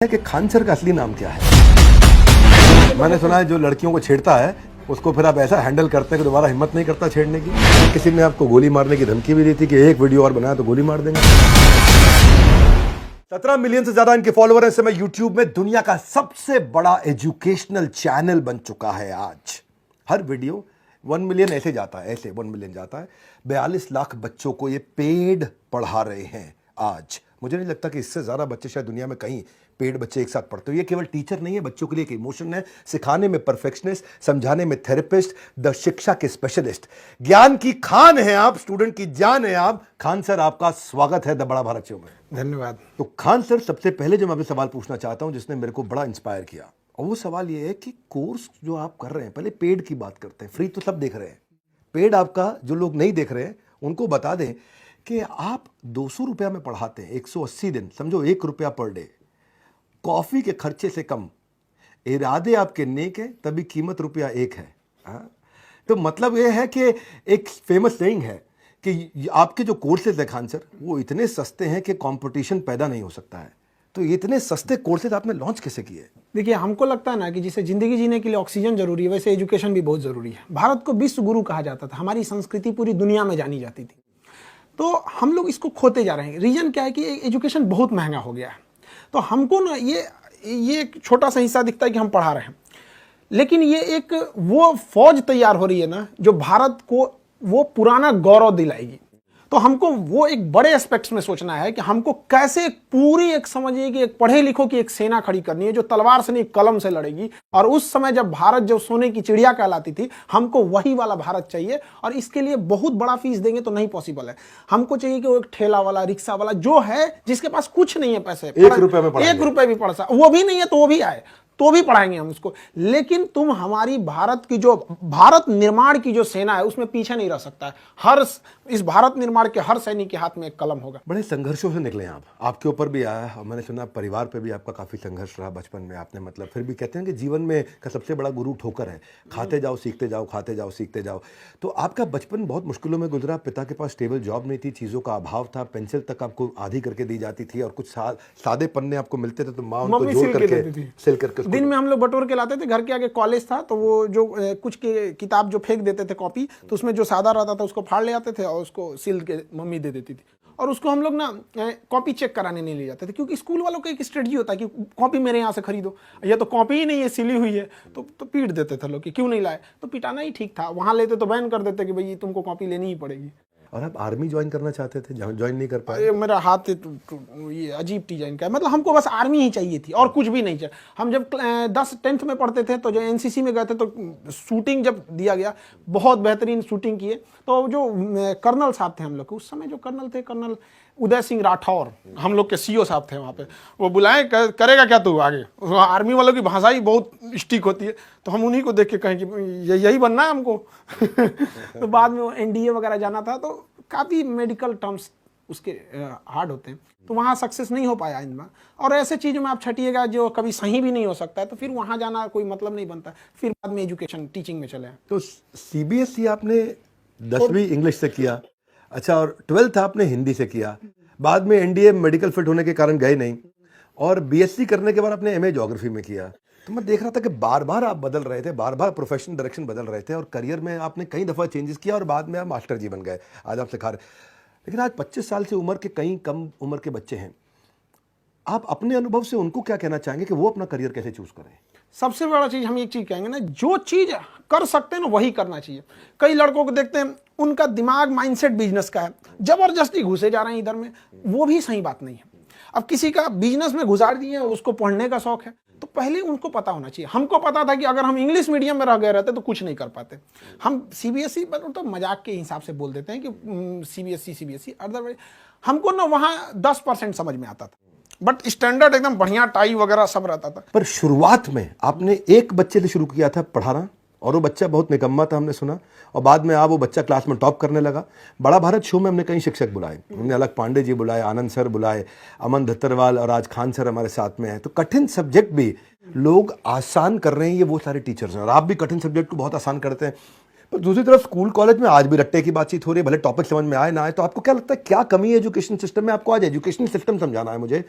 कि खान सर का असली नाम क्या है। मैंने सुना है जो लड़कियों को छेड़ता है उसको फिर आप ऐसा हैंडल करते हैं कि दोबारा हिम्मत नहीं करता छेड़ने की। किसी ने आपको गोली मारने की धमकी भी दी थी कि एक वीडियो और बनाया तो गोली मार देंगे। 17 मिलियन से ज्यादा इनके फॉलोअर हैं। इस समय यूट्यूब में दुनिया का सबसे बड़ा एजुकेशनल चैनल बन चुका है। आज हर वीडियो 1 मिलियन ऐसे जाता है, ऐसे 1 मिलियन जाता है। 42 लाख बच्चों को ये पेड पढ़ा रहे हैं। आज मुझे नहीं लगता कि इससे ज्यादा बच्चे शायद दुनिया में कहीं पेड बच्चे एक साथ पढ़ते हो। ये केवल टीचर नहीं है, बच्चों के लिए एक इमोशन है। सिखाने में परफेक्शनिस्ट, समझाने में थेरेपिस्ट, द शिक्षा के स्पेशलिस्ट, ज्ञान की खान है आप, स्टूडेंट की जान है आप। खान सर, आपका स्वागत है द बड़ा भारत शो में। धन्यवाद। तो खान सर, सबसे पहले जो मैं आपसे सवाल पूछना चाहता हूं जिसने मेरे को बड़ा इंस्पायर किया, और वो सवाल ये है कि कोर्स जो आप कर रहे हैं, पहले पेड की बात करते हैं। फ्री तो सब देख रहे हैं, पेड आपका जो लोग नहीं देख रहे हैं उनको बता दें कि आप 200 रुपया में पढ़ाते हैं, 180 दिन, समझो 1 रुपया पर डे, कॉफी के खर्चे से कम। इरादे आपके नेक है तभी कीमत रुपया 1 है। तो मतलब यह है कि एक फेमस सेइंग है कि आपके जो कोर्सेज है खान सर, वो इतने सस्ते हैं कि कंपटीशन पैदा नहीं हो सकता है। तो ये इतने सस्ते कोर्सेज आपने लॉन्च कैसे किए? देखिए, हमको लगता है ना कि जिसे जिंदगी जीने के लिए ऑक्सीजन जरूरी है, वैसे एजुकेशन भी बहुत जरूरी है। भारत को विश्व गुरु कहा जाता था, हमारी संस्कृति पूरी दुनिया में जानी जाती थी। तो हम लोग इसको खोते जा रहे हैं। रीजन क्या है कि एजुकेशन बहुत महंगा हो गया है। तो हमको ना ये एक छोटा सा हिस्सा दिखता है कि हम पढ़ा रहे हैं, लेकिन ये एक वो फौज तैयार हो रही है ना जो भारत को वो पुराना गौरव दिलाएगी। तो हमको वो एक बड़े एस्पेक्ट्स में सोचना है कि हमको कैसे पूरी एक समझिए कि एक पढ़े लिखों की एक सेना खड़ी करनी है जो तलवार से नहीं कलम से लड़ेगी। और उस समय जब भारत जो सोने की चिड़िया कहलाती थी, हमको वही वाला भारत चाहिए। और इसके लिए बहुत बड़ा फीस देंगे तो नहीं पॉसिबल है। हमको चाहिए कि वो एक ठेला वाला, रिक्शा वाला जो है, जिसके पास कुछ नहीं है पैसे, 1 रुपये में 1 रुपये भी पढ़ सकता, वो भी नहीं है तो वो भी आए तो भी पढ़ाएंगे हम उसको। लेकिन तुम हमारी भारत की जो भारत निर्माण की जो सेना है उसमें पीछे नहीं रह सकता है। हर इस भारत निर्माण के हर सैनिक के हाथ में एक कलम होगा। बड़े संघर्षों से निकले आप, आपके ऊपर भी आया, और मैंने सुना परिवार पे भी आपका काफी संघर्ष रहा बचपन में। आपने मतलब फिर भी कहते हैं कि जीवन में का सबसे बड़ा गुरु ठोकर है। खाते जाओ सीखते जाओ, खाते जाओ सीखते जाओ। तो आपका बचपन बहुत मुश्किलों में गुजरा। पिता के पास स्टेबल जॉब नहीं थी, चीजों का अभाव था, पेंसिल तक आपको आधी करके दी जाती थी, और कुछ सादे पन्ने आपको मिलते थे तो माँ उनको जोड़ करके सिल करके दिन में हम लोग बटोर के लाते थे। घर के आगे कॉलेज था तो वो जो कुछ के किताब जो फेंक देते थे कॉपी, तो उसमें जो सादा रहता था उसको फाड़ ले आते थे और उसको सिल के मम्मी दे देती थी। और उसको हम लोग ना कॉपी चेक कराने नहीं ले जाते थे, क्योंकि स्कूल वालों का एक स्ट्रेटजी होता है कि कॉपी मेरे यहाँ से खरीदो, या तो कॉपी ही नहीं है, सिली हुई है, तो पीट देते थे लोग कि क्यों नहीं लाए। तो पिटाना ही ठीक था। वहाँ लेते तो बैन कर देते कि भाई तुमको कॉपी लेनी ही पड़ेगी। और आप आर्मी ज्वाइन करना चाहते थे, ज्वाइन नहीं कर पाए? मेरा हाथ ये अजीब डिजाइन का है। मतलब हमको बस आर्मी ही चाहिए थी और कुछ भी नहीं चाहिए। हम जब 10th में पढ़ते थे तो जो एनसीसी में गए थे, तो शूटिंग जब दिया गया, बहुत बेहतरीन शूटिंग किए। तो जो कर्नल साहब थे हम लोग के, उस समय जो कर्नल थे, कर्नल उदय सिंह राठौर, हम लोग के सीओ साहब थे वहाँ पे। वो बुलाए, करेगा क्या तू आगे? आर्मी वालों की भाषा ही बहुत स्टिक होती है, तो हम उन्हीं को देख के कहें कि यही बनना है हमको। तो बाद में एनडीए वगैरह जाना था, तो काफ़ी मेडिकल टर्म्स उसके हार्ड होते हैं, तो वहाँ सक्सेस नहीं हो पाया इनमें। और ऐसे चीज़ों में आप छटिएगा जो कभी सही भी नहीं हो सकता है, तो फिर वहाँ जाना कोई मतलब नहीं बनता। फिर बाद में एजुकेशन टीचिंग में चले। तो सीबीएसई आपने 10वीं इंग्लिश से किया, अच्छा, और 12th आपने हिंदी से किया। बाद में एनडीए मेडिकल फिट होने के कारण गए नहीं, और बीएससी करने के बाद आपने एमए ज्योग्राफी में किया। तो मैं देख रहा था कि बार बार आप बदल रहे थे, बार बार प्रोफेशनल डायरेक्शन बदल रहे थे, और करियर में आपने कई दफ़ा चेंजेस किया, और बाद में आप मास्टर जी बन गए। आज आप सिखा रहे। लेकिन आज 25 साल से उम्र के कई कम उम्र के बच्चे हैं, आप अपने अनुभव से उनको क्या कहना चाहेंगे कि वो अपना करियर कैसे चूज करें? सबसे बड़ा चीज हम एक चीज कहेंगे ना, जो चीज कर सकते हैं ना वही करना चाहिए। कई लड़कों को देखते हैं, उनका दिमाग माइंडसेट बिजनेस का है, जबरदस्ती घुसे जा रहे हैं इधर में, वो भी सही बात नहीं है। अब किसी का बिजनेस में घुसार दिए, उसको पढ़ने का शौक है, तो पहले उनको पता होना चाहिए। हमको पता था कि अगर हम इंग्लिश मीडियम में रह गए रहते तो कुछ नहीं कर पाते। हम सीबीएसई तो मजाक के हिसाब से बोल देते हैं कि सीबीएसई। अदरवाइज हमको ना वहाँ 10% समझ में आता था, बट स्टैंडर्ड एकदम बढ़िया, टाई वगैरह सब रहता था। पर शुरुआत में आपने एक बच्चे से शुरू किया था पढ़ाना, और वो बच्चा बहुत निकम्मा था, हमने सुना, और बाद में वो बच्चा क्लास में टॉप करने लगा। बड़ा भारत शो में हमने कई शिक्षक बुलाए, हमने अलग पांडे जी बुलाए, आनंद सर बुलाए, अमन धत्तरवाल, और आज खान सर हमारे साथ में है। तो कठिन सब्जेक्ट भी लोग आसान कर रहे हैं, ये वो सारे टीचर्स हैं, और आप भी कठिन सब्जेक्ट को बहुत आसान करते हैं। पर दूसरी तरफ स्कूल कॉलेज में आज भी रट्टे की बातचीत हो रही है, भले टॉपिक समझ में आए ना आए। तो आपको क्या लगता है, क्या कमी है एजुकेशन सिस्टम में? आपको आज एजुकेशन सिस्टम समझाना है मुझे।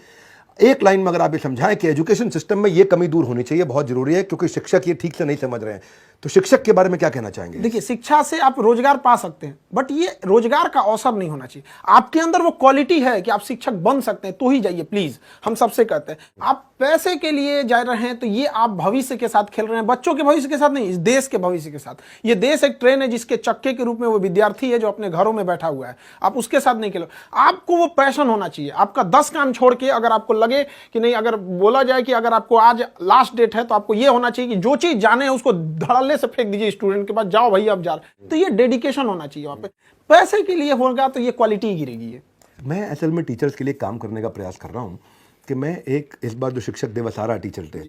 एक लाइन में अगर आप ये समझाएं कि एजुकेशन सिस्टम में ये कमी दूर होनी चाहिए, बहुत जरूरी है, क्योंकि शिक्षक ये ठीक से नहीं समझ रहे हैं, तो शिक्षक के बारे में क्या कहना चाहेंगे? देखिए, शिक्षा से आप रोजगार पा सकते हैं, बट ये रोजगार का अवसर नहीं होना चाहिए। आपके अंदर वो क्वालिटी है कि आप शिक्षक बन सकते हैं तो ही जाइए, प्लीज, हम सबसे कहते हैं। आप पैसे के लिए जा रहे हैं तो ये आप भविष्य के साथ खेल रहे हैं, बच्चों के भविष्य के साथ नहीं, इस देश के भविष्य के साथ। ये देश एक ट्रेन है जिसके चक्के के रूप में वो विद्यार्थी है जो अपने घरों में बैठा हुआ है, आप उसके साथ नहीं खेलो। आपको वो पैशन होना चाहिए। आपका 10 काम छोड़ के अगर आपको लगे कि नहीं, अगर बोला जाए कि अगर आपको आज लास्ट डेट है तो आपको ये होना चाहिए कि जो चीज जाने है उसको धड़ल्ले से फेंक दीजिए स्टूडेंट के पास, जाओ भाई अब जा रहे। तो ये डेडिकेशन होना चाहिए वहां पे। पैसे के लिए होगा तो ये क्वालिटी गिरेगी। है मैं असल में टीचर्स के लिए काम करने का प्रयास कर रहा हूँ कि मैं एक, इस बार जो शिक्षक दिवस आ रहा है, टीचर्स डे,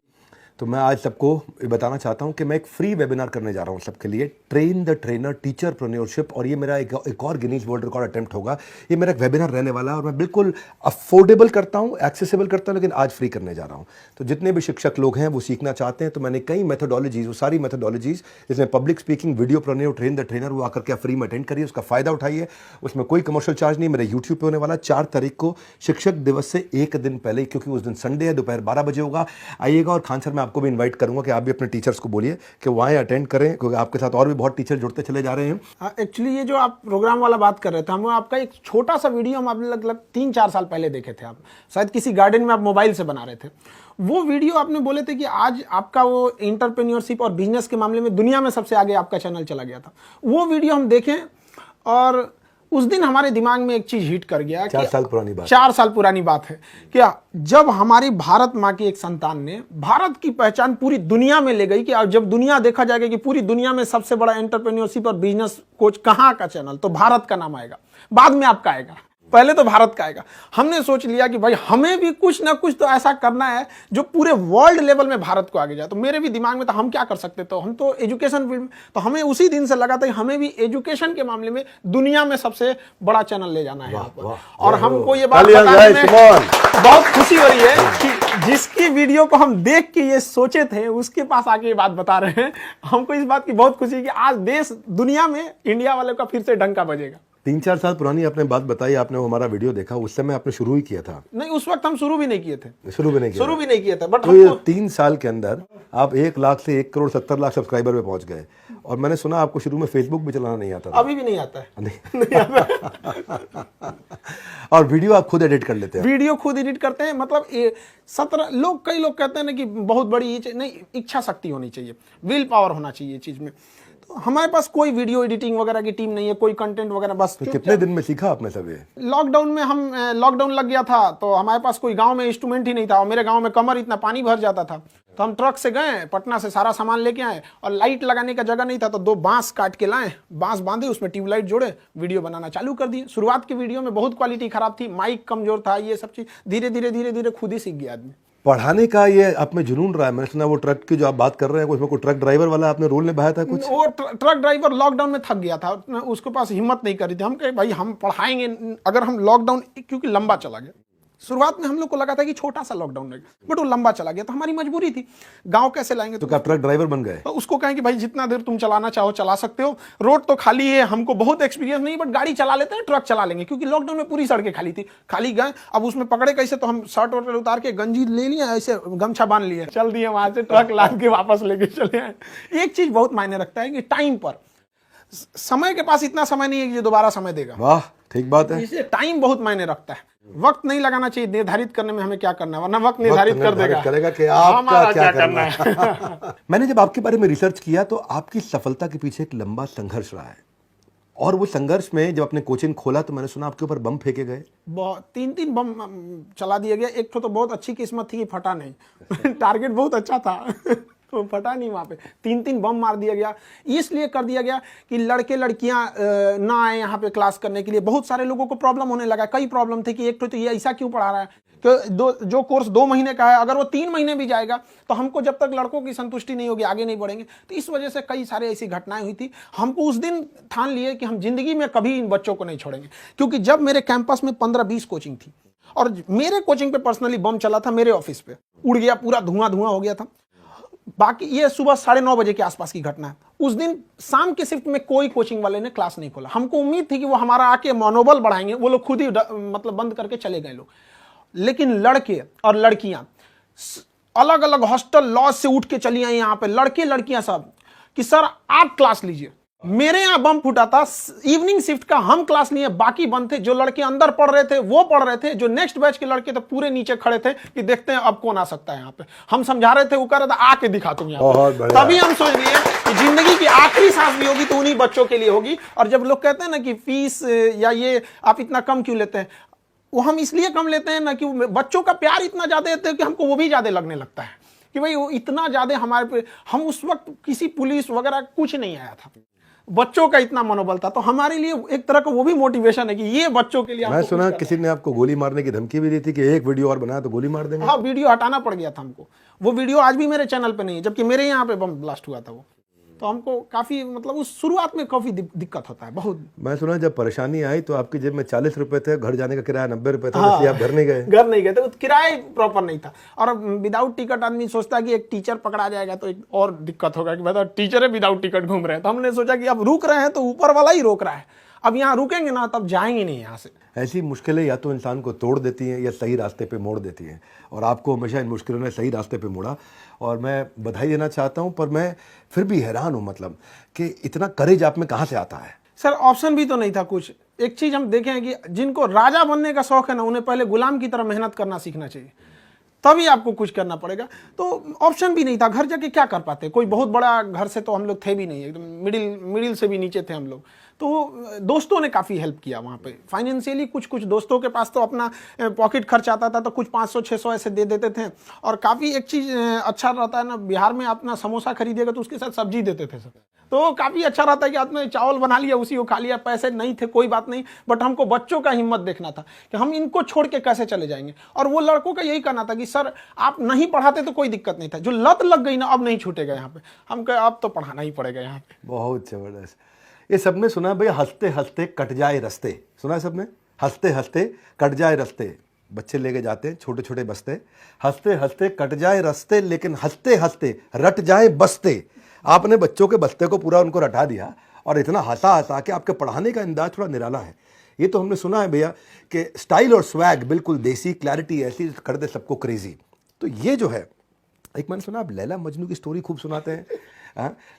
तो मैं आज सबको ये बताना चाहता हूँ कि मैं एक फ्री वेबिनार करने जा रहा हूँ सबके लिए, ट्रेन द ट्रेनर टीचरप्रेन्योरशिप। और ये मेरा एक और गिनीज वर्ल्ड रिकॉर्ड अटेम्प्ट होगा। ये मेरा एक वेबिनार रहने वाला है और मैं बिल्कुल अफोर्डेबल करता हूँ, एक्सेसिबल करता हूँ, लेकिन आज फ्री करने जा रहा हूँ। तो जितने भी शिक्षक लोग हैं वो सीखना चाहते हैं, तो मैंने कई मेथोडोलॉजीज, वो सारी मेथोडोलॉजीज, इसमें public speaking, videopreneur, train the trainer, वो आकर के आप फ्री में अटेंड करिए, उसका फायदा उठाइए। उसमें कोई कमर्शियल चार्ज नहीं, मेरे यूट्यूब पे होने वाला 4 तारीख को, शिक्षक दिवस से एक दिन पहले, क्योंकि उस दिन संडे है, दोपहर 12 बजे होगा, आइएगा। और खान सर, मैं आपको भी इन्वाइट करूंगा कि आप भी अपने टीचर्स को बोलिए कि वो आए, अटेंड करें, क्योंकि आपके साथ और भी बहुत टीचर जुड़ते चले जा रहे हैं। एक्चुअली ये जो आप प्रोग्राम वाला बात कर रहे थे, हम आपका एक छोटा सा वीडियो हम आपने लगभग 3-4 साल पहले देखे थे। आप शायद किसी गार्डन में आप मोबाइल से बना रहे थे। वो वीडियो आपने बोले थे कि आज आपका वो एंटरप्रेन्योरशिप और बिजनेस के मामले में दुनिया में सबसे आगे आपका चैनल चला गया था। वो वीडियो हम देखें और उस दिन हमारे दिमाग में एक चीज हिट कर गया। 4 साल पुरानी बात, 4 साल पुरानी बात है क्या, जब हमारी भारत माँ की एक संतान ने भारत की पहचान पूरी दुनिया में ले गई कि अब जब दुनिया देखा जाएगा कि पूरी दुनिया में सबसे बड़ा एंटरप्रेन्योरशिप और बिजनेस कोच कहाँ का चैनल, तो भारत का नाम आएगा, बाद में आपका आएगा, पहले तो भारत का आएगा। हमने सोच लिया कि भाई हमें भी कुछ ना कुछ तो ऐसा करना है जो पूरे वर्ल्ड लेवल में भारत को आगे जाए। तो मेरे भी दिमाग में था हम क्या कर सकते, तो हम तो एजुकेशन फील्ड में, तो हमें उसी दिन से लगा था कि हमें भी एजुकेशन के मामले में दुनिया में सबसे बड़ा चैनल ले जाना है। और हमको ये बात बताने में बहुत खुशी हो रही है कि जिसकी वीडियो को हम देख के ये सोचे थे उसके पास आके ये बात बता रहे हैं। हमको इस बात की बहुत खुशी है कि आज देश दुनिया में इंडिया वाले का फिर से डंका बजेगा। 3-4 साल पुरानी आपने बात बताई, आपने वो हमारा वीडियो देखा, उस समय आपने शुरू ही किया था? नहीं, उस वक्त हम शुरू भी नहीं किए थे। शुरू भी नहीं किया था, बट तो ये 3 साल के अंदर आप 1 लाख से 1 करोड़ 70 लाख सब्सक्राइबर पे पहुंच गए। और मैंने सुना आपको शुरू में फेसबुक भी चलाना नहीं आता था। अभी भी नहीं आता है। नहीं आता। और वीडियो आप खुद एडिट कर लेते हैं? वीडियो खुद एडिट करते हैं। मतलब 17 लोग, कई लोग कहते हैं ना कि बहुत बड़ी नहीं, इच्छा शक्ति होनी चाहिए, विल पावर होना चाहिए चीज में। तो हमारे पास कोई वीडियो एडिटिंग वगैरह की टीम नहीं है, कोई कंटेंट वगैरह, बस। तो कितने दिन में सीखा आपने सब ये? लॉकडाउन में हम, लॉकडाउन लग गया था तो हमारे पास कोई गांव में इंस्ट्रूमेंट ही नहीं था, और मेरे गांव में कमर इतना पानी भर जाता था, तो हम ट्रक से गए, पटना से सारा सामान लेके आए, और लाइट लगाने का जगह नहीं था तो 2 बांस काट के लाए, बांस बांधे, उसमें ट्यूबलाइट जोड़े, वीडियो बनाना चालू कर दिए। शुरुआत की वीडियो में बहुत क्वालिटी खराब थी, माइक कमजोर था, ये सब चीज धीरे धीरे खुद ही सीख गया आदमी। पढ़ाने का ये आप में जुनून रहा है। मैंने सुना वो ट्रक की जो आप बात कर रहे हैं, उसमें कोई ट्रक ड्राइवर वाला आपने रोल निभाया था कुछ? वो ट्रक ड्राइवर लॉकडाउन में थक गया था, उसके पास हिम्मत नहीं करी थी। हम कहे भाई हम पढ़ाएंगे, अगर हम लॉकडाउन, क्योंकि लंबा चला गया, शुरुआत में हम लोग को लगा था कि छोटा सा लॉकडाउन रहेगा, बट वो लंबा चला गया, तो हमारी मजबूरी थी, गांव कैसे लाएंगे। तो क्या ट्रक ड्राइवर बन गए? तो उसको कहें कि भाई जितना देर तुम चलाना चाहो चला सकते हो, रोड तो खाली है, हमको बहुत एक्सपीरियंस नहीं, बट गाड़ी चला लेते हैं, ट्रक चला लेंगे, क्योंकि लॉकडाउन में पूरी सड़कें खाली थी, खाली गए। अब उसमें पकड़े कैसे, तो हम शर्ट वर्ट उतार के गंजी ले लिया, ऐसे गमछा बांध लिया, चल दिए वहां से, ट्रक लाद के वापस लेके चले आए। एक चीज बहुत मायने रखता है कि टाइम पर, समय के पास इतना समय नहीं है कि दोबारा समय देगा। वाह, ठीक बात है। इसलिए टाइम बहुत मायने रखता है। वक्त नहीं लगाना चाहिए निर्धारित करने में हमें क्या करना है, वरना वक्त निर्धारित कर देगा करेगा कि आपका क्या करना है। मैंने जब आपके बारे में रिसर्च किया तो आपकी सफलता के पीछे एक लंबा संघर्ष रहा है, और वो संघर्ष में जब आपने कोचिंग खोला तो मैंने सुना आपके ऊपर बम फेंके गए। बहुत 3 बम चला दिया गया। एक तो बहुत अच्छी किस्मत थी कि फटा नहीं। टारगेट बहुत अच्छा था तो फटा नहीं, वहां पे 3 बम मार दिया गया। इसलिए कर दिया गया कि लड़के लड़कियां ना आए यहाँ पे क्लास करने के लिए। बहुत सारे लोगों को प्रॉब्लम होने लगा, कई प्रॉब्लम थे कि एक तो ये ऐसा क्यों पढ़ा रहा है, कि जो कोर्स 2 महीने का है अगर वो 3 महीने भी जाएगा तो हमको जब तक लड़कों की संतुष्टि नहीं होगी आगे नहीं बढ़ेंगे। तो इस वजह से कई सारे ऐसी घटनाएं हुई थी। हमको उस दिन ठान लिए कि हम जिंदगी में कभी इन बच्चों को नहीं छोड़ेंगे, क्योंकि जब मेरे कैंपस में 15-20 कोचिंग थी, और मेरे कोचिंग पे पर्सनली बम चला था, मेरे ऑफिस पे उड़ गया, पूरा धुआं हो गया था। बाकी ये सुबह 9:30 बजे के आसपास की घटना है। उस दिन शाम के शिफ्ट में कोई कोचिंग वाले ने क्लास नहीं खोला। हमको उम्मीद थी कि वो हमारा आके मनोबल बढ़ाएंगे, वो लोग खुद ही मतलब बंद करके चले गए लोग। लेकिन लड़के और लड़कियां अलग अलग हॉस्टल लॉज से उठ के चली आई यहाँ पे, लड़के लड़कियां सब, कि सर आप क्लास लीजिए। मेरे यहाँ बम फूटा था, इवनिंग शिफ्ट का हम क्लास लिए, बाकी बंद थे। जो लड़के अंदर पढ़ रहे थे वो पढ़ रहे थे, जो नेक्स्ट बैच के लड़के थे पूरे नीचे खड़े थे कि देखते हैं अब कौन आ सकता है यहाँ पे। हम समझा रहे थे, वो कह रहा था आके दिखा तुम यहाँ पे। तभी हम सोच लिए कि जिंदगी की आखिरी सांस भी होगी तो उन्हीं बच्चों के लिए होगी। और जब लोग कहते हैं ना कि फीस या ये आप इतना कम क्यों लेते हैं, वो हम इसलिए कम लेते हैं ना कि बच्चों का प्यार इतना ज्यादा देते हैं कि हमको वो भी ज्यादा लगने लगता है कि भाई वो इतना ज्यादा हमारे पे। हम उस वक्त किसी पुलिस वगैरह कुछ नहीं आया था, बच्चों का इतना मनोबल था, तो हमारे लिए एक तरह का वो भी मोटिवेशन है कि ये बच्चों के लिए। मैं सुना किसी ने आपको गोली मारने की धमकी भी दी थी कि एक वीडियो और बनाया तो गोली मार देंगे। हाँ, वीडियो हटाना पड़ गया था हमको। वो वीडियो आज भी मेरे चैनल पे नहीं है, जबकि मेरे यहाँ पे बम ब्लास्ट हुआ था वो। तो हमको काफी मतलब उस शुरुआत में काफी दिक्कत होता है बहुत। मैं सुना जब परेशानी आई तो आपकी जेब में 40 रुपए थे, घर जाने का किराया 90 रुपए था, इसलिए आप घर नहीं गए। घर नहीं गए थे, किराया प्रॉपर नहीं था। और विदाउट टिकट आदमी सोचता है कि एक टीचर पकड़ा जाएगा तो एक और दिक्कत होगा कि बताओ टीचर है विदाउट टिकट घूम रहे हैं। तो हमने सोचा कि अब रुक रहे हैं तो ऊपर वाला ही रोक रहा है, अब यहाँ रुकेंगे ना तब जाएंगे नहीं यहाँ से। ऐसी मुश्किलें या तो इंसान को तोड़ देती हैं या सही रास्ते पे मोड़ देती हैं, और आपको हमेशा इन मुश्किलों ने सही रास्ते पे मोड़ा, और मैं बधाई देना चाहता हूं। पर मैं फिर भी हैरान हूं, मतलब कि इतना करेज आप में कहां से आता है? सर ऑप्शन भी तो नहीं था कुछ। एक चीज हम देखें कि जिनको राजा बनने का शौक है ना, उन्हें पहले गुलाम की तरह मेहनत करना सीखना चाहिए, तभी आपको कुछ करना पड़ेगा। तो ऑप्शन भी नहीं था, घर जाके क्या कर पाते। कोई बहुत बड़ा घर से तो हम लोग थे भी नहीं, एकदम मिडिल से भी नीचे थे हम लोग। तो दोस्तों ने काफ़ी हेल्प किया वहाँ पे फाइनेंशियली। कुछ दोस्तों के पास तो अपना पॉकेट खर्च आता था, तो कुछ 500-600 ऐसे दे देते थे। और काफ़ी एक चीज़ अच्छा रहता है ना, बिहार में अपना समोसा खरीदिएगा तो उसके साथ सब्जी देते थे सब, तो काफ़ी अच्छा रहता है कि आपने चावल बना लिया उसी को खा लिया। पैसे नहीं थे कोई बात नहीं, बट हमको बच्चों का हिम्मत देखना था कि हम इनको छोड़ के कैसे चले जाएंगे। और वो लड़कों का यही कहना था कि सर आप नहीं पढ़ाते तो कोई दिक्कत नहीं था, जो लत लग गई ना अब नहीं छूटेगा यहाँ पे। हम कहे अब तो पढ़ाना ही पड़ेगा यहाँ पे। बहुत जबरदस्त। ये सबने सुना है भैया, हंसते हंसते कट जाए रास्ते, सुना है सबने? हंसते हंसते कट जाए रास्ते, बच्चे लेके जाते हैं छोटे छोटे बस्ते, हंसते हंसते कट जाए रास्ते लेकिन हंसते हंसते रट जाए बस्ते। आपने बच्चों के बस्ते को पूरा उनको रटा दिया, और इतना हंसा हंसा कि आपके पढ़ाने का अंदाज थोड़ा निराला है। ये तो हमने सुना है भैया कि स्टाइल और स्वैग बिल्कुल देसी, क्लैरिटी ऐसी कर दे सबको क्रेजी। तो ये जो है, एक मैंने सुना आप लैला मजनू की स्टोरी खूब सुनाते हैं।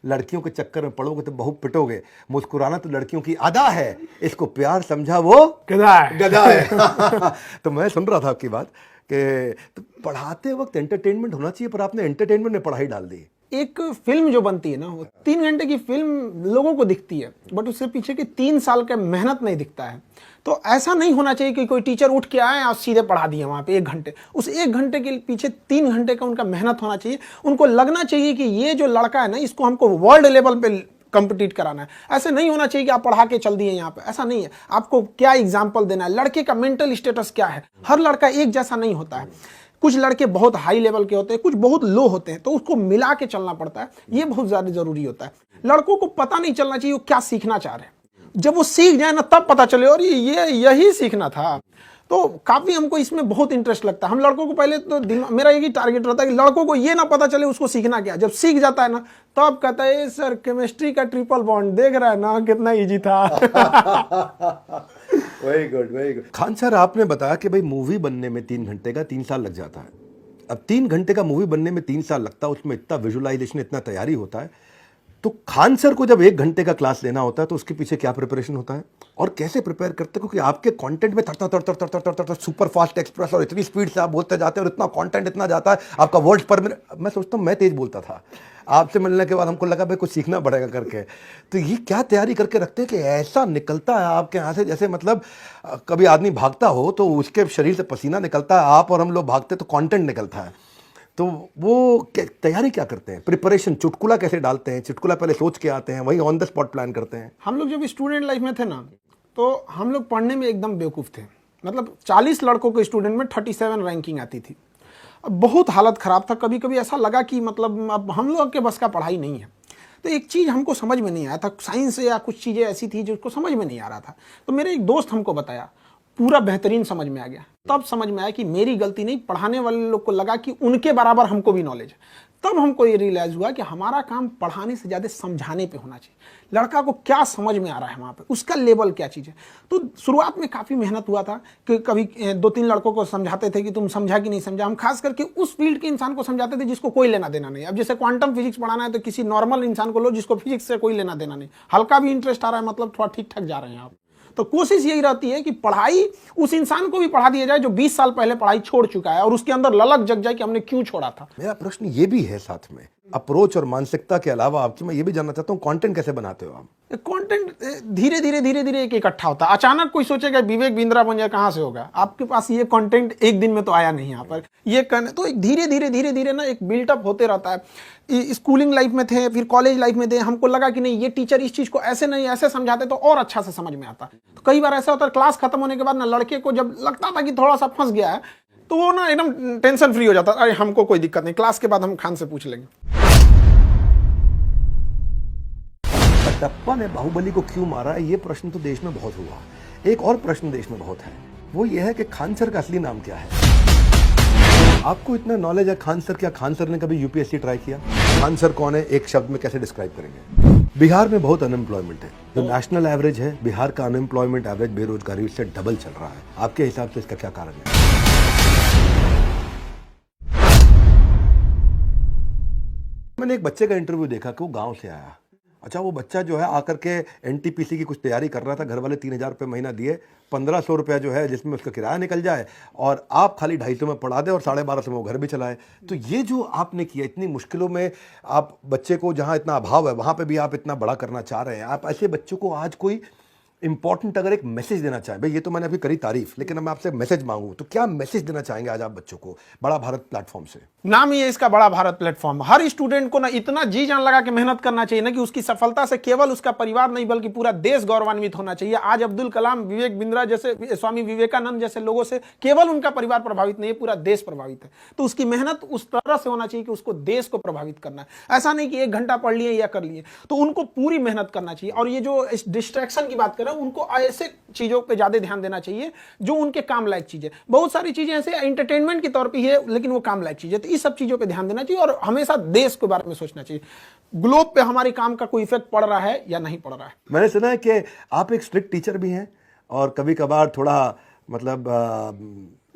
लड़कियों के चक्कर में पड़ोगे तो बहुत पिटोगे, मुस्कुराना तो लड़कियों की अदा है, इसको प्यार समझा वो गधा है। तो मैं सुन रहा था आपकी बात कि तो पढ़ाते वक्त एंटरटेनमेंट होना चाहिए, पर आपने एंटरटेनमेंट में पढ़ाई डाल दी। एक फिल्म जो बनती है ना, वो 3 घंटे की फिल्म लोगों को दिखती है, बट उससे पीछे की 3 साल का मेहनत नहीं दिखता है। तो ऐसा नहीं होना चाहिए कि कोई टीचर उठ के आए और सीधे पढ़ा दिए वहाँ पे 1 घंटे। उस 1 घंटे के पीछे 3 घंटे का उनका मेहनत होना चाहिए। उनको लगना चाहिए कि ये जो लड़का है ना, इसको हमको वर्ल्ड लेवल पे कंपीट कराना है। ऐसे नहीं होना चाहिए कि आप पढ़ा के चल दिए यहाँ पे, ऐसा नहीं है। आपको क्या एग्जाम्पल देना है, लड़के का मेंटल स्टेटस क्या है। हर लड़का एक जैसा नहीं होता है, कुछ लड़के बहुत हाई लेवल के होते हैं, कुछ बहुत लो होते हैं, तो उसको मिला के चलना पड़ता है। ये बहुत ज्यादा जरूरी होता है। लड़कों को पता नहीं चलना चाहिए वो क्या सीखना चाह रहे हैं, जब वो सीख जाए ना तब पता चले और ये यही सीखना था। तो काफी हमको इसमें बहुत इंटरेस्ट लगता है। हम लड़कों को पहले तो मेरा यही टारगेट रहता है कि लड़कों को ये ना पता चले उसको सीखना क्या। जब सीख जाता है ना तब कहता है सर केमिस्ट्री का ट्रिपल बॉन्ड देख रहा है ना कितना इजी था। Very good, very good. Khan sir, आपने बताया कि भाई मूवी बनने में 3 घंटे का 3 साल लग जाता है। अब 3 घंटे का मूवी बनने में 3 साल लगता है, उसमें इतना विजुअलाइजेशन, इतना तैयारी होता है। तो खान सर को जब 1 घंटे का क्लास लेना होता है तो उसके पीछे क्या प्रिपरेशन होता है और कैसे प्रिपेयर करते हैं? क्योंकि आपके कंटेंट में थर सुपर फास्ट एक्सप्रेस और इतनी स्पीड से आप बोलते जाते हैं और इतना कंटेंट इतना जाता है, आपका वर्ड्स पर मिनट। मैं सोचता हूँ मैं तेज बोलता था, आपसे मिलने के बाद हमको लगा भाई कुछ सीखना पड़ेगा करके। तो ये क्या तैयारी करके रखते हैं कि ऐसा निकलता है आपके यहाँ से, जैसे मतलब कभी आदमी भागता हो तो उसके शरीर से पसीना निकलता है, आप और हम लोग भागते तो कंटेंट निकलता है। तो वो तैयारी क्या करते हैं, प्रिपरेशन, चुटकुला कैसे डालते हैं? चुटकुला पहले सोच के आते हैं, वही ऑन द स्पॉट प्लान करते हैं? हम लोग जब स्टूडेंट लाइफ में थे ना, तो हम लोग पढ़ने में एकदम बेवकूफ़ थे। मतलब 40 लड़कों के स्टूडेंट में 37 रैंकिंग आती थी। अब बहुत हालत ख़राब था। कभी कभी ऐसा लगा कि मतलब अब हम लोग के बस का पढ़ाई नहीं है। तो एक चीज़ हमको समझ में नहीं आया था, साइंस या कुछ चीज़ें ऐसी थी जिसको समझ में नहीं आ रहा था। तो मेरे एक दोस्त हमको बताया, पूरा बेहतरीन समझ में आ गया। तब समझ में आया कि मेरी गलती नहीं, पढ़ाने वाले लोग को लगा कि उनके बराबर हमको भी नॉलेज है। तब हमको ये रियलाइज हुआ कि हमारा काम पढ़ाने से ज़्यादा समझाने पे होना चाहिए। लड़का को क्या समझ में आ रहा है वहाँ पे, उसका लेवल क्या चीज़ है। तो शुरुआत में काफ़ी मेहनत हुआ था कि कभी 2-3 लड़कों को समझाते थे कि तुम समझा कि नहीं समझा। हम खास करके उस फील्ड के इंसान को समझाते थे जिसको कोई लेना देना नहीं। अब जैसे क्वांटम फिजिक्स पढ़ाना है तो किसी नॉर्मल इंसान को लो जिसको फिजिक्स से कोई लेना देना नहीं, हल्का भी इंटरेस्ट आ रहा है, मतलब थोड़ा ठीक ठाक जा रहे हैं आप। तो कोशिश यही रहती है कि पढ़ाई उस इंसान को भी पढ़ा दिया जाए जो 20 साल पहले पढ़ाई छोड़ चुका है और उसके अंदर ललक जग जाए कि हमने क्यों छोड़ा था। मेरा प्रश्न ये भी है साथ में, अप्रोच और मानसिकता के अलावा आपसे मैं ये भी जानना चाहता हूँ, कंटेंट कैसे बनाते हो आप? कंटेंट धीरे धीरे एक इकट्ठा होता है। अचानक कोई सोचेगा विवेक बिंद्रा बन जाए, कहाँ से होगा? आपके पास ये कंटेंट एक दिन में तो आया नहीं यहाँ पर। ये तो एक धीरे धीरे ना एक बिल्टअप होते रहता है। स्कूलिंग लाइफ में थे, फिर कॉलेज लाइफ में थे, हमको लगा कि नहीं ये टीचर इस चीज को ऐसे नहीं ऐसे समझाते तो और अच्छा से समझ में आता। तो कई बार ऐसा होता है क्लास खत्म होने के बाद ना लड़के को जब लगता था कि थोड़ा सा फंस गया है तो वो ना एकदम टेंशन फ्री हो जाता, अरे हमको कोई दिक्कत नहीं, क्लास के बाद हम खान से पूछ लेंगे। कटप्पा ने बाहुबली को क्यों मारा, ये प्रश्न तो देश में बहुत हुआ। एक और प्रश्न देश में बहुत है, वो ये है कि खान सर का असली नाम क्या है? आपको इतना नॉलेज है खान सर, क्या खान सर ने कभी यूपीएससी ट्राई किया? खान सर कौन है, एक शब्द में कैसे डिस्क्राइब करेंगे? बिहार में बहुत अनएम्प्लॉयमेंट है, जो नेशनल एवरेज है बिहार का अनएम्प्लॉयमेंट एवरेज, बेरोजगारी उससे डबल चल रहा है। आपके हिसाब से इसका क्या कारण है? मैंने एक बच्चे का इंटरव्यू देखा कि वो गांव से आया। अच्छा, वो बच्चा जो है आकर के एनटीपीसी की कुछ तैयारी कर रहा था, घर वाले 3000 रुपये महीना दिए, 1500 रुपया जो है जिसमें उसका किराया निकल जाए और आप खाली 250 में पढ़ा दे और 1250 में वो घर भी चलाए। तो ये जो आपने किया, इतनी मुश्किलों में आप बच्चे को, जहाँ इतना अभाव है वहाँ पे भी आप इतना बड़ा करना चाह रहे हैं। आप ऐसे बच्चों को आज कोई इंपॉर्टेंट अगर एक मैसेज देना चाहें, भाई ये तो मैंने अभी करी तारीफ, लेकिन मैं आपसे मैसेज मांगू तो क्या मैसेज देना चाहेंगे आज आप बच्चों को बड़ा भारत प्लेटफॉर्म से? नाम ही है इसका बड़ा भारत प्लेटफॉर्म। हर स्टूडेंट को ना इतना जी जान लगा के मेहनत करना चाहिए ना कि उसकी सफलता से केवल उसका परिवार नहीं बल्कि पूरा देश गौरवान्वित होना चाहिए। आज अब्दुल कलाम, विवेक बिंद्रा जैसे, स्वामी विवेकानंद जैसे लोगों से केवल उनका परिवार प्रभावित नहीं है, पूरा देश प्रभावित है। तो उसकी मेहनत उस तरह से होना चाहिए कि उसको देश को प्रभावित करना है। ऐसा नहीं कि 1 घंटा पढ़ लिए या कर लिए, तो उनको पूरी मेहनत करना चाहिए। और ये जो डिस्ट्रैक्शन की बात कर रहे हैं, उनको ऐसे चीजों पे ज्यादा ध्यान देना चाहिए जो उनके काम लायक चीजें। बहुत सारी चीजें ऐसे एंटरटेनमेंट के तौर पे है लेकिन वो काम लायक चीजें, तो इस सब चीजों पे ध्यान देना चाहिए और हमेशा देश के बारे में सोचना चाहिए। ग्लोब पे हमारे काम का कोई इफेक्ट पड़ रहा है या नहीं पड़ रहा है। मैंने सुना है कि आप एक स्ट्रिक्ट टीचर भी हैं और कभी कभार थोड़ा मतलब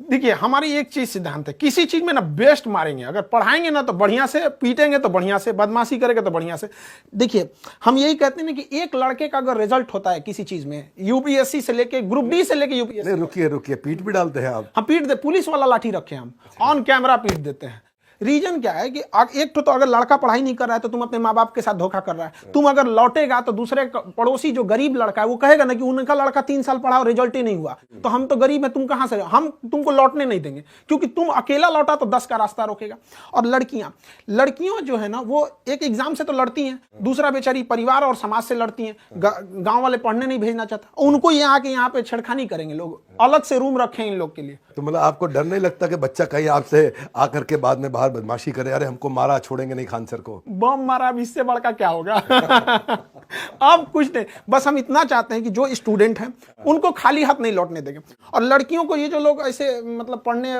देखिए, हमारी एक चीज सिद्धांत है, किसी चीज में ना बेस्ट मारेंगे। अगर पढ़ाएंगे ना तो बढ़िया से, पीटेंगे तो बढ़िया से, बदमाशी करेंगे तो बढ़िया से। देखिए, हम यही कहते हैं कि एक लड़के का अगर रिजल्ट होता है किसी चीज में, यूपीएससी से लेके ग्रुप डी से लेके यूपीएससी। रुकिए, पीट भी डालते हैं आप? हम पीट दे, पुलिस वाला लाठी रखे हम, ऑन कैमरा पीट देते हैं। रीजन क्या है कि एक तो अगर लड़का पढ़ाई नहीं कर रहा है तो तुम अपने माँ बाप के साथ धोखा कर रहा है। तुम अगर लौटेगा तो दूसरे पड़ोसी जो गरीब लड़का है वो कहेगा ना कि उनका लड़का 3 साल पढ़ा और रिजल्ट ही नहीं हुआ, तो हम तो गरीब है, तुम कहां से, हम तुमको लौटने नहीं देंगे, क्योंकि तुम अकेला लौटा तो 10 का रास्ता रोकेगा। और लड़कियां जो है ना, वो एक एग्जाम से तो लड़ती हैं, दूसरा बेचारी परिवार और समाज से लड़ती हैं। गांव वाले पढ़ने नहीं भेजना चाहता, उनको ये आके यहाँ पे छेड़खानी करेंगे लोग, अलग से रूम रखे इन लोग के लिए। तो मतलब आपको डर नहीं लगता कि बच्चा कहीं आपसे आकर के बाद में बाहर बदमाशी करे, अरे हमको मारा, छोड़ेंगे नहीं खान सर को? बम मारा, अब इससे बड़का क्या होगा? अब कुछ नहीं, बस हम इतना चाहते हैं कि जो स्टूडेंट हैं उनको खाली हाथ नहीं लौटने देंगे। और लड़कियों को, ये जो लोग ऐसे मतलब पढ़ने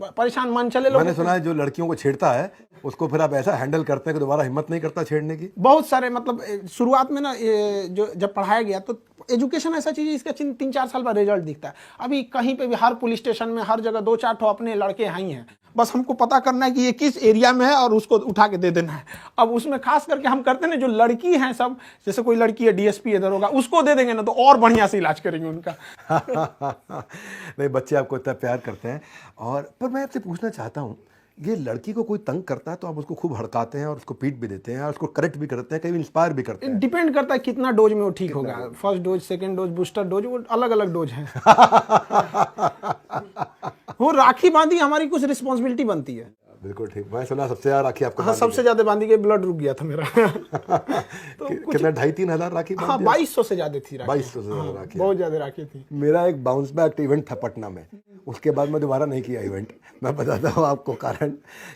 परेशान मन चले लोग, मैंने सुना है जो लड़कियों को छेड़ता है उसको फिर आप ऐसा हैंडल करते हैं कि दोबारा हिम्मत नहीं करता छेड़ने की। बहुत सारे मतलब शुरुआत में ना जो जब पढ़ाया गया तो एजुकेशन ऐसा चीज है, इसका 3-4 साल बाद रिजल्ट दिखता है। अभी कहीं पे भी, हर पुलिस स्टेशन में, हर जगह 2-4 ठो अपने लड़के हैं ही हैं। बस हमको पता करना है कि ये किस एरिया में है और उसको उठा के दे देना है। अब उसमें खास करके हम करते हैं जो लड़की हैं सब, जैसे कोई लड़की है डीएसपी इधर होगा, उसको दे देंगे ना तो और बढ़िया से इलाज करेंगे उनका। नहीं, बच्चे आपको इतना प्यार करते हैं। और पर मैं आपसे पूछना चाहता हूँ, ये लड़की को कोई तंग करता है तो आप उसको खूब हड़काते हैं और उसको पीट भी देते हैं और उसको करेक्ट भी करते हैं, कहीं इंस्पायर भी करते हैं? डिपेंड करता है कितना डोज में वो ठीक होगा। First dose, second dose, booster dose, वो अलग अलग डोज हैं। वो राखी बांधी हमारी कुछ रिस्पॉन्सिबिलिटी बनती है। बिल्कुल ठीक। मैं सुना सबसे ज्यादा राखी आपको? हाँ, सबसे ज्यादा बांधी गई, ब्लड रुक गया था मेरा। तो कितना, 2,500-3 हजार राखी? हाँ, 2200 से ज्यादा थी राखी। 2200 से ज्यादा राखी, बहुत ज्यादा राखी थी। मेरा एक बाउंस बैक इवेंट था पटना में, उसके बाद मैं दोबारा नहीं किया इवेंट। मैं बताता हूँ आपको कारण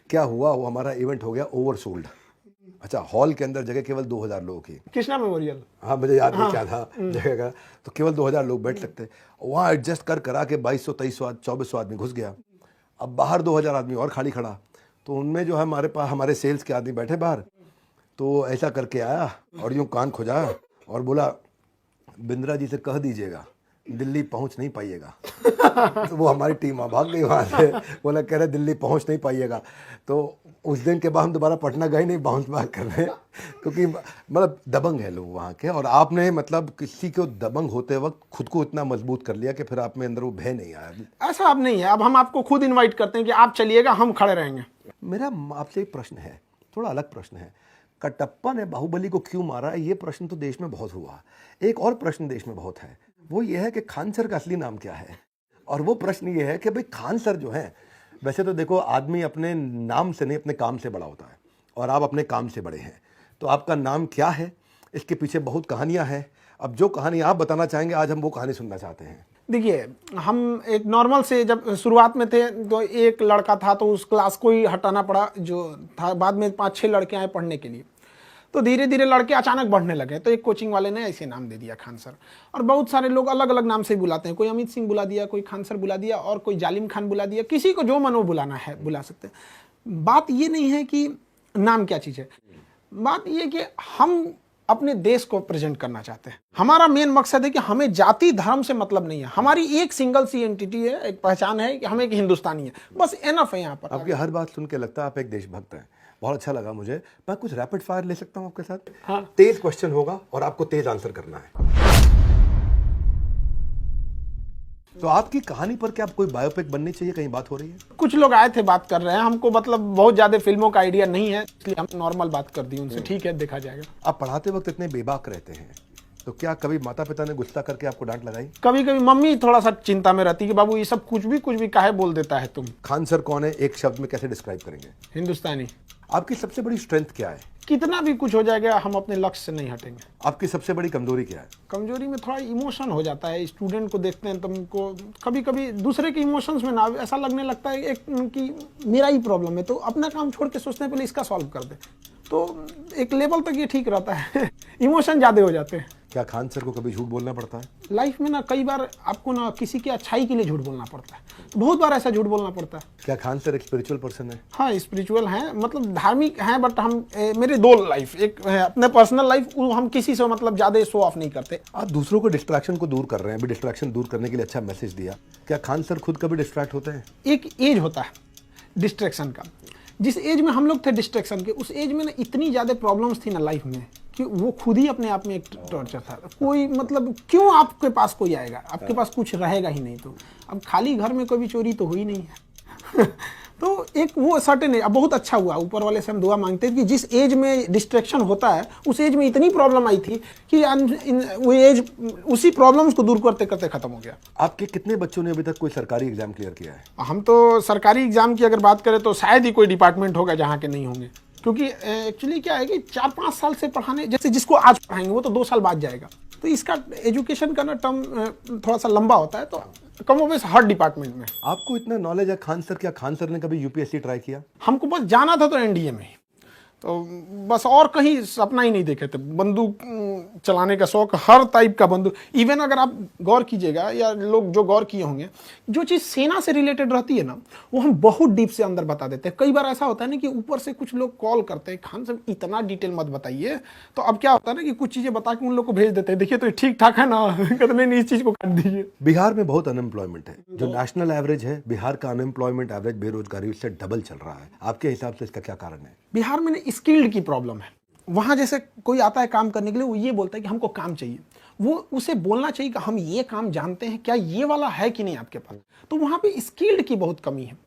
क्या हुआ। वो हमारा इवेंट हो गया ओवरसोल्ड। अच्छा, हॉल के अंदर जगह केवल 2000 लोगों की। कृष्णा मेमोरियल। हाँ, मुझे याद नहीं क्या था जगह का, तो केवल 2000 लोग बैठ सकते। वहाँ एडजस्ट करा के 2200 2400 आदमी घुस गया। अब बाहर 2000 आदमी और खाली खड़ा, तो उनमें जो है हमारे पास हमारे सेल्स के आदमी बैठे बाहर, तो ऐसा करके आया और यूँ कान खुजाया और बोला, बिंद्रा जी से कह दीजिएगा दिल्ली पहुंच नहीं पाइएगा। तो वो हमारी टीम भाग गई वहाँ से, बोला कह रहे दिल्ली पहुंच नहीं पाइएगा। तो उस दिन के बाद हम दोबारा पटना गए नहीं बाउंस बैक करने, क्योंकि मतलब दबंग है लोग वहाँ के। और आपने मतलब किसी को दबंग होते वक्त खुद को इतना मजबूत कर लिया कि फिर आप में अंदर वो भय नहीं आया। ऐसा अब नहीं है, अब हम आपको खुद इनवाइट करते हैं कि आप चलिएगा, हम खड़े रहेंगे। मेरा आपसे एक प्रश्न है, थोड़ा अलग प्रश्न है। कटप्पा ने बाहुबली को क्यों मारा, ये प्रश्न तो देश में बहुत हुआ। एक और प्रश्न देश में बहुत है, वो ये है कि खान सर का असली नाम क्या है। और वो प्रश्न ये है कि भाई खान सर जो है, वैसे तो देखो आदमी अपने नाम से नहीं अपने काम से बड़ा होता है, और आप अपने काम से बड़े हैं। तो आपका नाम क्या है, इसके पीछे बहुत कहानियां हैं। अब जो कहानी आप बताना चाहेंगे, आज हम वो कहानी सुनना चाहते हैं। देखिए, हम एक नॉर्मल से जब शुरुआत में थे तो एक लड़का था, तो उस क्लास को ही हटाना पड़ा जो था। बाद में 5-6 लड़के आए पढ़ने के लिए, तो धीरे धीरे लड़के अचानक बढ़ने लगे। तो एक कोचिंग वाले ने ऐसे नाम दे दिया खान सर। और बहुत सारे लोग अलग अलग नाम से बुलाते हैं, कोई अमित सिंह बुला दिया, कोई खान सर बुला दिया, और कोई जालिम खान बुला दिया। किसी को जो मन वो बुलाना है बुला सकते हैं। बात ये नहीं है कि नाम क्या चीज़ है, बात ये कि हम अपने देश को प्रेजेंट करना चाहते हैं। हमारा मेन मकसद है कि हमें जाति धर्म से मतलब नहीं है। हमारी एक सिंगल सी एंटिटी है, एक पहचान है कि हम एक हिंदुस्तानी है, बस एनफ है। यहाँ पर आपकी हर बात सुन के लगता है आप एक देशभक्त हैं। बहुत अच्छा लगा मुझे। मैं कुछ रैपिड फायर ले सकता हूँ आपके साथ? हाँ। तेज क्वेश्चन होगा और आपको तेज आंसर करना है। तो आपकी कहानी पर क्या कोई बायोपिक बननी चाहिए, कहीं बात हो रही है? कुछ लोग आए थे बात कर रहे हैं, हमको मतलब बहुत ज्यादा फिल्मों का आइडिया नहीं है, इसलिए हम नॉर्मल बात कर दी उनसे। ठीक है, देखा जाएगा। आप पढ़ाते वक्त इतने बेबाक रहते हैं, तो क्या कभी माता पिता ने गुस्सा करके आपको डांट लगाई? कभी कभी मम्मी थोड़ा सा चिंता में रहती है कि बाबू ये सब कुछ भी काहे बोल देता है तुम। खान सर कौन है, एक शब्द में कैसे डिस्क्राइब करेंगे? हिंदुस्तानी। आपकी सबसे बड़ी स्ट्रेंथ क्या है? कितना भी कुछ हो जाएगा, हम अपने लक्ष्य से नहीं हटेंगे। आपकी सबसे बड़ी कमजोरी क्या है? कमजोरी में थोड़ा इमोशन हो जाता है। स्टूडेंट को देखते हैं तो हमको कभी कभी दूसरे के इमोशंस में ना ऐसा लगने लगता है एक कि मेरा ही प्रॉब्लम है, तो अपना काम छोड़ के सोचते हैं पहले इसका सॉल्व कर दे। तो एक लेवल तक ये ठीक रहता है। इमोशन ज़्यादा हो जाते हैं। क्या खान सर को कभी झूठ बोलना पड़ता है? लाइफ में ना कई बार आपको ना किसी की अच्छाई के लिए झूठ बोलना पड़ता है, तो बहुत बार ऐसा झूठ बोलना पड़ता है। क्या खान सर एक स्पिरिचुअल पर्सन है? हाँ, स्पिरिचुअल हैं, मतलब धार्मिक हैं, बट हम मेरे दो लाइफ, एक है अपने पर्सनल लाइफ, हम किसी से मतलब ज़्यादा शो ऑफ नहीं करते। आप दूसरों को डिस्ट्रैक्शन को दूर कर रहे हैं, अभी डिस्ट्रैक्शन दूर करने के लिए अच्छा मैसेज दिया। क्या खान सर खुद कभी डिस्ट्रैक्ट होते हैं? एक एज होता है डिस्ट्रैक्शन का। जिस एज में हम लोग थे डिस्ट्रैक्शन के, उस एज में ना इतनी ज़्यादा प्रॉब्लम्स थी ना लाइफ में कि वो खुद ही अपने आप में एक टॉर्चर था। कोई मतलब क्यों आपके पास कोई आएगा, आपके पास कुछ रहेगा ही नहीं। तो अब खाली घर में कभी चोरी तो हुई नहीं है। तो एक वो सर्टेन है। अब बहुत अच्छा हुआ, ऊपर वाले से हम दुआ मांगते हैं कि जिस एज में डिस्ट्रैक्शन होता है उस एज में इतनी प्रॉब्लम आई थी कि वो एज उसी प्रॉब्लम्स को दूर करते करते खत्म हो गया। आपके कितने बच्चों ने अभी तक कोई सरकारी एग्जाम क्लियर किया है? हम तो सरकारी एग्जाम की अगर बात करें तो शायद ही कोई डिपार्टमेंट होगा जहाँ के नहीं होंगे, क्योंकि एक्चुअली क्या है कि 4-5 साल से पढ़ाने, जैसे जिसको आज पढ़ाएंगे वो तो 2 साल बाद जाएगा। तो इसका एजुकेशन का ना टर्म थोड़ा सा लंबा होता है, तो कम ओवेस हर डिपार्टमेंट में। आपको इतना नॉलेज है खान सर, क्या खान सर ने कभी यूपीएससी ट्राई किया? हमको बस जाना था तो एनडीए में, तो बस और कहीं सपना ही नहीं देखे थे। बंदूक चलाने का शौक, हर टाइप का बंदूक। इवन अगर आप गौर कीजिएगा या लोग जो गौर किए होंगे, जो चीज़ सेना से रिलेटेड रहती है ना, वो हम बहुत डीप से अंदर बता देते हैं। कई बार ऐसा होता है ना कि ऊपर से कुछ लोग कॉल करते हैं, खान साहब इतना डिटेल मत बताइए। तो अब क्या होता है ना कि कुछ चीज़ें बता के उन लोग को भेज देते हैं, देखिए तो ठीक ठाक है ना, कहते नहीं इस चीज़ को काट दीजिए। बिहार में बहुत अनएम्प्लॉयमेंट है, जो नेशनल एवरेज है बिहार का अनएम्प्लॉयमेंट एवरेज, बेरोजगारी उससे डबल चल रहा है। आपके हिसाब से इसका क्या कारण है? बिहार में स्किल्ड की प्रॉब्लम है। वहाँ जैसे कोई आता है काम करने के लिए, वो ये बोलता है कि हमको काम चाहिए, वो उसे बोलना चाहिए कि हम ये काम जानते हैं, क्या ये वाला है कि नहीं आपके पास। तो वहाँ पे स्किल्ड की बहुत कमी है।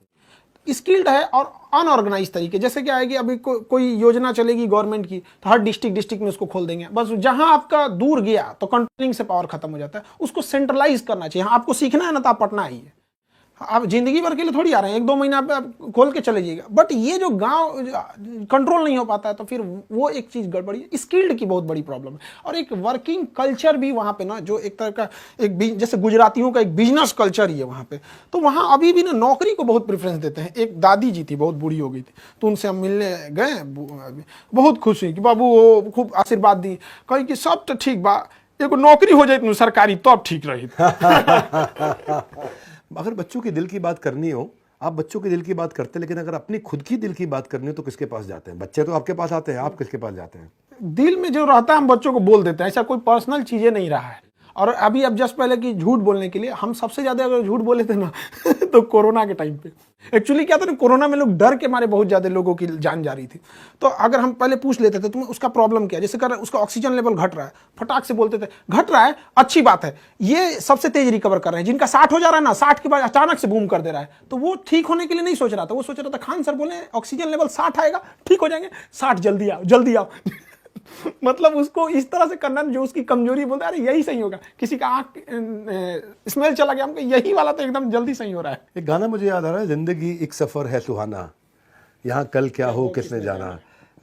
स्किल्ड है और अनऑर्गेनाइज तरीके, जैसे क्या है कि अभी कोई योजना चलेगी गवर्नमेंट की, तो हर डिस्ट्रिक्ट में उसको खोल देंगे। बस जहाँ आपका दूर गया तो कंट्रोलिंग से पावर खत्म हो जाता है। उसको सेंट्रलाइज करना चाहिए। हाँ, आपको सीखना है ना तो आप पटना आइए, आप जिंदगी भर के लिए थोड़ी आ रहे हैं, 1-2 महीना आप खोल के चले जाइएगा। बट ये जो गांव कंट्रोल नहीं हो पाता है तो फिर वो एक चीज गड़बड़ी है, स्किल्ड की बहुत बड़ी प्रॉब्लम है। और एक वर्किंग कल्चर भी वहां पे ना, जो एक तरह का जैसे गुजरातियों का एक बिजनेस कल्चर ही है वहां पे, तो वहां अभी भी ना नौकरी को बहुत प्रेफरेंस देते हैं। एक दादी जी थी, बहुत बूढ़ी हो गई थी, तो उनसे हम मिलने गए, बहुत खुश हुई कि बाबू वो खूब आशीर्वाद दी, कही कि सब तो ठीक बा, एगो नौकरी हो जाए सरकारी तो अब ठीक रही। अगर बच्चों के दिल की बात करनी हो, आप बच्चों के दिल की बात करते हैं, लेकिन अगर अपनी खुद की दिल की बात करनी हो तो किसके पास जाते हैं? बच्चे तो आपके पास आते हैं, आप किसके पास जाते हैं? दिल में जो रहता है हम बच्चों को बोल देते हैं, ऐसा कोई पर्सनल चीजें नहीं रहा है। और अभी अब जस्ट पहले कि झूठ बोलने के लिए हम सबसे ज्यादा अगर झूठ बोले थे ना तो कोरोना के टाइम पे एक्चुअली क्या था ना, कोरोना में लोग डर के मारे बहुत ज्यादा लोगों की जान जा रही थी। तो अगर हम पहले पूछ लेते थे तुम्हें उसका प्रॉब्लम क्या है, जैसे कर उसका ऑक्सीजन लेवल घट रहा है, फटाक से बोलते थे घट रहा है, अच्छी बात है, ये सबसे तेज रिकवर कर रहे हैं। जिनका 60 हो जा रहा है ना, 60 के बाद अचानक से बूम कर दे रहा है, तो वो ठीक होने के लिए नहीं सोच रहा था, वो सोच रहा था खान सर बोले ऑक्सीजन लेवल 60 आएगा ठीक हो जाएंगे, 60 जल्दी आओ जल्दी आओ। मतलब उसको इस तरह से करना जो उसकी कमजोरी, बोलता है अरे यही सही होगा। किसी का आंख स्मेल चला गया, हमको यही वाला तो एकदम जल्दी सही हो रहा है। एक गाना मुझे याद आ रहा है, जिंदगी एक सफर है सुहाना, यहाँ कल क्या हो किसने जाना।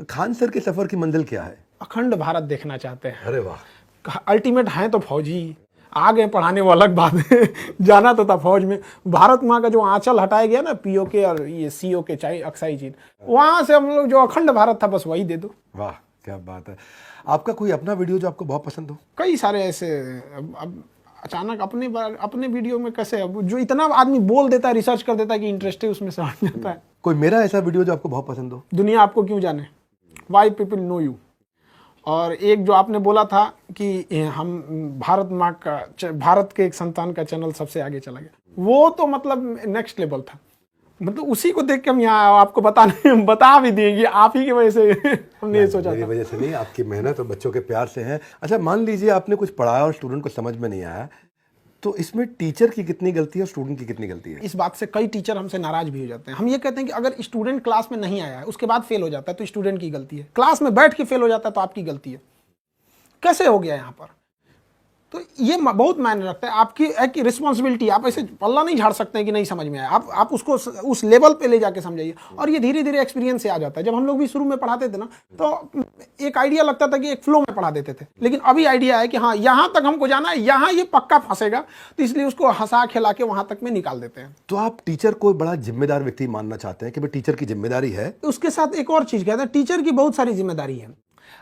खान सर के सफर की मंजिल क्या है? अखंड भारत देखना चाहते हैं। अरे वाह, अल्टीमेट हैं तो फौजी, आ गए पढ़ाने वो अलग बात है। जाना तो था फौज में। भारत माँ का जो आंचल हटाया गया ना, पीओके और ये सीओके चाहे अक्साई चीज, वहां से हम लोग जो अखंड भारत था बस वही दे दो। वाह क्या बात है। आपका कोई अपना वीडियो जो आपको बहुत पसंद हो? कई सारे ऐसे, अब अचानक अपने वीडियो में कैसे, अब जो इतना आदमी बोल देता है, रिसर्च कर देता है कि इंटरेस्ट है उसमें से हट जाता है। कोई मेरा ऐसा वीडियो जो आपको बहुत पसंद हो? दुनिया आपको क्यों जाने, वाई पीपल नो यू। और एक जो आपने बोला था कि हम भारत के एक संतान का चैनल सबसे आगे चला गया, वो तो मतलब नेक्स्ट लेवल था। मतलब उसी को देख के हम यहाँ आपको बता भी देंगे, आप ही की वजह से हमने ये सोचा। मेरी वजह से नहीं, आपकी मेहनत और बच्चों के प्यार से है। अच्छा, मान लीजिए आपने कुछ पढ़ाया और स्टूडेंट को समझ में नहीं आया, तो इसमें टीचर की कितनी गलती है और स्टूडेंट की कितनी गलती है? इस बात से कई टीचर हमसे नाराज भी हो जाते हैं। हम ये कहते हैं कि अगर स्टूडेंट क्लास में नहीं आया है, उसके बाद फेल हो जाता है, तो स्टूडेंट की गलती है। क्लास में बैठ के फेल हो जाता है तो आपकी गलती है। कैसे हो गया यहाँ पर? तो ये बहुत मायने रखता है। आपकी एक रिस्पॉन्सिबिलिटी, आप ऐसे पल्ला नहीं झाड़ सकते हैं कि नहीं समझ में आया। आप उसको उस लेवल पे ले जाके समझाइए। और ये धीरे धीरे एक्सपीरियंस से आ जाता है। जब हम लोग भी शुरू में पढ़ाते थे ना, तो एक आइडिया लगता था कि एक फ्लो में पढ़ा देते थे, लेकिन अभी आइडिया है कि हाँ यहाँ तक हमको जाना है, यहाँ ये पक्का फंसेगा, तो इसलिए उसको हंसा खिला के वहां तक में निकाल देते हैं। तो आप टीचर को बड़ा जिम्मेदार व्यक्ति मानना चाहते हैं कि भाई टीचर की जिम्मेदारी है? उसके साथ एक और चीज कहते हैं, टीचर की बहुत सारी जिम्मेदारी है।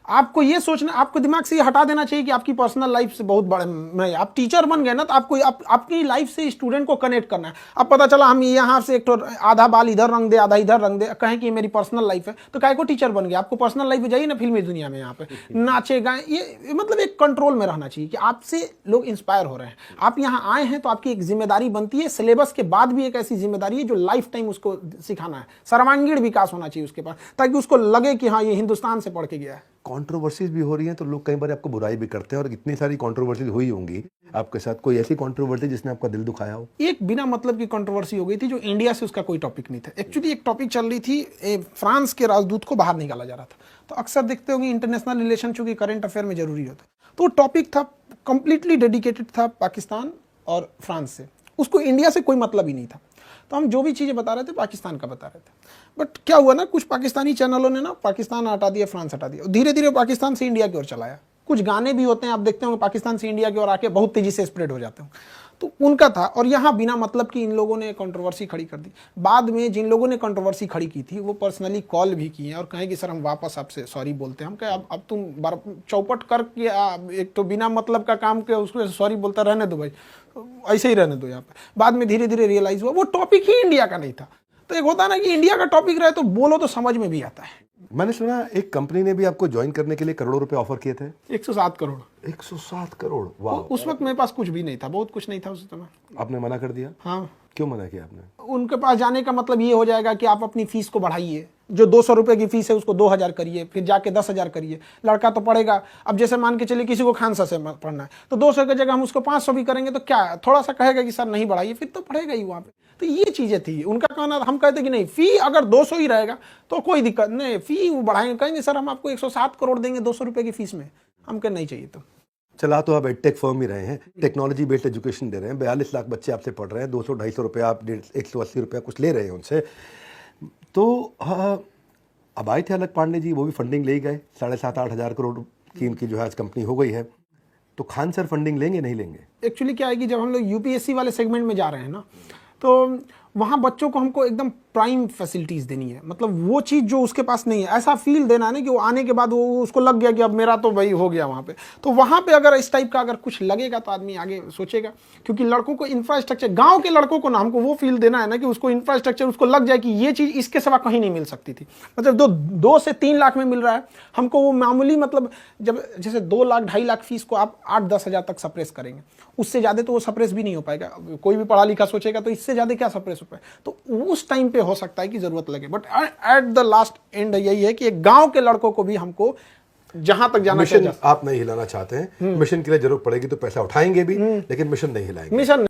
आपको ये सोचना, आपको दिमाग से ये हटा देना चाहिए कि आपकी पर्सनल लाइफ से बहुत बड़े नहीं। आप टीचर बन गए ना, तो आपको आपकी लाइफ से स्टूडेंट को कनेक्ट करना है। अब पता चला हम यहाँ से एक तो आधा बाल इधर रंग दे, आधा इधर रंग दे, कहें कि ये मेरी पर्सनल लाइफ है, तो काहे को टीचर बन गया? आपको पर्सनल लाइफ में जाइए ना, फिल्मी दुनिया में, यहाँ पे नाचे गाएं, ये मतलब एक कंट्रोल में रहना चाहिए कि आपसे लोग इंस्पायर हो रहे हैं। आप यहाँ आए हैं तो आपकी एक जिम्मेदारी बनती है। सिलेबस के बाद भी एक ऐसी जिम्मेदारी है जो लाइफ टाइम उसको सिखाना है। सर्वांगीण विकास होना चाहिए उसके पास, ताकि उसको लगे कि हाँ ये हिंदुस्तान से पढ़ के गया है। कंट्रोवर्सीज भी हो रही हैं, तो लोग कई बार आपको बुराई भी करते हैं, और इतनी सारी कंट्रोवर्सीज हुई होंगी आपके साथ। कोई ऐसी कंट्रोवर्सी जिसने आपका दिल दुखाया हो? एक बिना मतलब की कंट्रोवर्सी हो गई थी, जो इंडिया से उसका कोई टॉपिक नहीं था। एक्चुअली एक टॉपिक चल रही थी, फ्रांस के राजदूत को बाहर निकाला जा रहा था। तो अक्सर देखते होंगे इंटरनेशनल रिलेशन चूंकि करंट अफेयर में जरूरी होता है, तो टॉपिक था कंप्लीटली डेडिकेटेड था पाकिस्तान और फ्रांस से। उसको इंडिया से कोई मतलब ही नहीं था। तो हम जो भी चीज़ें बता रहे थे पाकिस्तान का बता रहे थे। बट क्या हुआ ना, कुछ पाकिस्तानी चैनलों ने ना पाकिस्तान हटा दिया, फ्रांस हटा दिया, धीरे धीरे पाकिस्तान से इंडिया की ओर चलाया। कुछ गाने भी होते हैं, आप देखते होंगे पाकिस्तान से इंडिया की ओर आके बहुत तेजी से स्प्रेड हो जाते हैं, तो उनका था। और यहाँ बिना मतलब की इन लोगों ने कंट्रोवर्सी खड़ी कर दी। बाद में जिन लोगों ने कंट्रोवर्सी खड़ी की थी वो पर्सनली कॉल भी किए और कहें कि सर हम वापस आपसे सॉरी बोलते हैं। हम कहे अब तुम चौपट करके एक तो बिना मतलब का काम के उसको सॉरी बोलता, रहने दो भाई, ऐसे ही रहने दो यहाँ पे। बाद में धीरे धीरे रियलाइज हुआ वो टॉपिक ही इंडिया का नहीं था। तो एक होता है ना कि इंडिया का टॉपिक रहे तो बोलो तो समझ में भी आता है। मैंने सुना एक कंपनी ने भी आपको ज्वाइन करने के लिए करोड़ों रुपए ऑफर किए थे। 107 करोड़। 107 करोड़, वाह। उस वक्त मेरे पास कुछ भी नहीं था, बहुत कुछ नहीं था उस समय। आपने मना कर दिया? हाँ। क्यों मना किया आपने? उनके पास जाने का मतलब ये हो जाएगा कि आप अपनी फीस को बढ़ाइए, जो 200 रुपए की फीस है उसको 2000 करिए, फिर जाके 10,000 करिए। लड़का तो पढ़ेगा। अब जैसे मान के चलिए किसी को खानसा से पढ़ना है, तो 200 की जगह हम उसको 500 भी करेंगे, तो क्या थोड़ा सा कहेगा कि सर नहीं बढ़ाइए, फिर तो पढ़ेगा ही वहाँ पे। तो ये चीजें थी उनका कहना। हम कहते कि नहीं, फी अगर 200 ही रहेगा तो कोई दिक्कत नहीं, फी वो बढ़ाएंगे। कहेंगे सर हम आपको 107 करोड़ देंगे 200 रुपए की फीस में। हम कह नहीं चाहिए। तो चला तो आप एडटेक फर्म ही रहे हैं, टेक्नोलॉजी बेस्ड एजुकेशन दे रहे हैं, 42 लाख बच्चे आपसे पढ़ रहे हैं, 200-250 रुपया आप 180 रुपया कुछ ले रहे हैं उनसे। तो अब आए थे अलग पांडे जी, वो भी फंडिंग ले ही गए, 7,500-8 हज़ार करोड़ की इनकी जो है आज कंपनी हो गई है। तो खान सर फंडिंग लेंगे नहीं लेंगे? एक्चुअली क्या है कि जब हम लोग यूपीएससी वाले सेगमेंट में जा रहे हैं ना, तो वहाँ बच्चों को हमको एकदम प्राइम फैसिलिटीज़ देनी है, मतलब वो चीज़ जो उसके पास नहीं है, ऐसा फील देना है ना कि वो आने के बाद वो उसको लग गया कि अब मेरा तो भाई हो गया वहाँ पे। तो वहाँ पे अगर इस टाइप का अगर कुछ लगेगा तो आदमी आगे सोचेगा, क्योंकि लड़कों को इंफ्रास्ट्रक्चर, गांव के लड़कों को ना हमको वो फील देना है ना कि उसको इंफ्रास्ट्रक्चर उसको लग जाए कि ये चीज़ इसके सिवा कहीं नहीं मिल सकती थी। मतलब 2 से 3 लाख में मिल रहा है हमको, वो मामूली, मतलब जब जैसे 2 लाख 2.5 लाख फीस को आप 8-10 हज़ार तक सप्रेस करेंगे, उससे ज़्यादा तो वो सप्रेस भी नहीं हो पाएगा। कोई भी पढ़ा लिखा सोचेगा तो इससे ज़्यादा क्या सप्रेस हो पाए, तो उस टाइम पे हो सकता है कि ज़रूरत लगे। But at the last and यही है कि एक गांव के लड़कों को भी हमको जहां तक जाना मिशन आप नहीं हिलाना चाहते हैं, मिशन के लिए जरूरत पड़ेगी तो पैसा उठाएंगे भी, लेकिन मिशन नहीं हिलाएंगे। मिशन